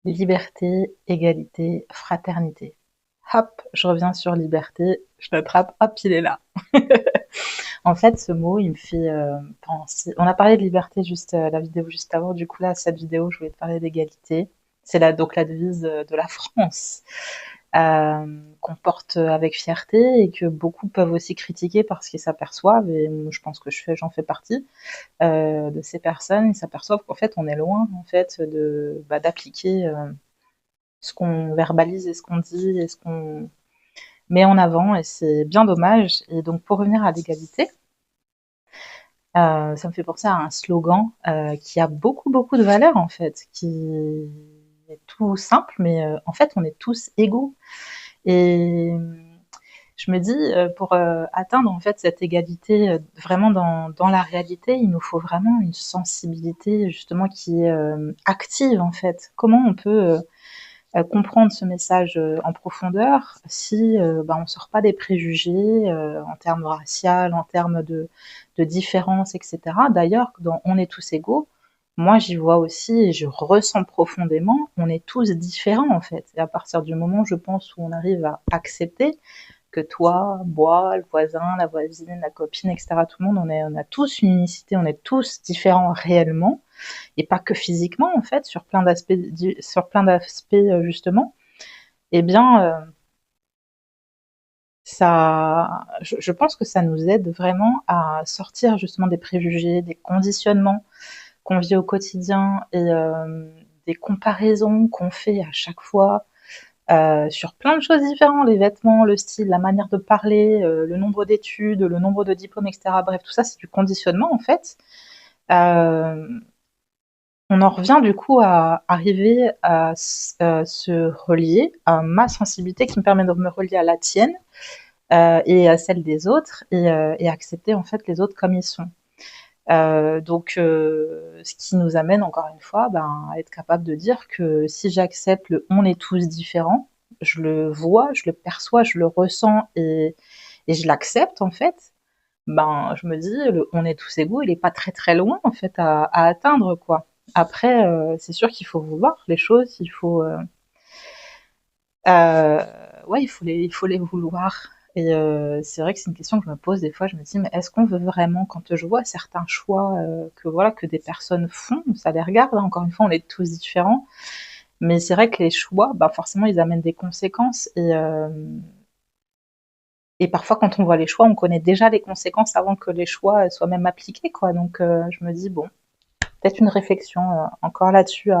Liberté, égalité, fraternité. Hop, je reviens sur liberté, je l'attrape, hop, il est là. En fait, ce mot, il me fait penser. On a parlé de liberté juste la vidéo juste avant. Du coup là, cette vidéo, je voulais te parler d'égalité. C'est donc la devise de la France qu'on porte avec fierté et que beaucoup peuvent aussi critiquer parce qu'ils s'aperçoivent. Et je pense que j'en fais partie de ces personnes. Ils s'aperçoivent qu'en fait, on est loin en fait de d'appliquer ce qu'on verbalise et ce qu'on dit et ce qu'on met en avant. Et c'est bien dommage. Et donc, pour revenir à l'égalité. Ça me fait penser à un slogan qui a beaucoup, beaucoup de valeur en fait, qui est tout simple, mais en fait, on est tous égaux. Et je me dis, pour atteindre en fait cette égalité vraiment dans la réalité, il nous faut vraiment une sensibilité justement qui est active en fait. Comment on peut comprendre ce message en profondeur si on ne sort pas des préjugés en termes raciaux, en termes de différences, etc. D'ailleurs, dans On est tous égaux, moi j'y vois aussi et je ressens profondément, on est tous différents en fait. Et à partir du moment, je pense, où on arrive à accepter que toi, moi, le voisin, la voisine, la copine, etc., tout le monde, on a tous une unicité, on est tous différents réellement, et pas que physiquement en fait, sur plein d'aspects justement, eh bien je pense que ça nous aide vraiment à sortir justement des préjugés, des conditionnements qu'on vit au quotidien et des comparaisons qu'on fait à chaque fois sur plein de choses différentes, les vêtements, le style, la manière de parler, le nombre d'études, le nombre de diplômes, etc. Bref, tout ça, c'est du conditionnement en fait. Euh, on en revient du coup à arriver à se relier à ma sensibilité qui me permet de me relier à la tienne et à celle des autres et accepter en fait les autres comme ils sont. Ce qui nous amène encore une fois à être capable de dire que si j'accepte le on est tous différents, je le vois, je le perçois, je le ressens et je l'accepte en fait, je me dis le on est tous égaux, il est pas très très loin en fait à atteindre quoi. Après, c'est sûr qu'il faut vouloir les choses, euh, il faut les vouloir. Et c'est vrai que c'est une question que je me pose des fois. Je me dis, mais est-ce qu'on veut vraiment, quand je vois certains choix que des personnes font, ça les regarde. Hein, encore une fois, on est tous différents, mais c'est vrai que les choix, forcément, ils amènent des conséquences. Et parfois, quand on voit les choix, on connaît déjà les conséquences avant que les choix soient même appliqués, quoi. Donc, je me dis, bon, peut-être une réflexion encore là-dessus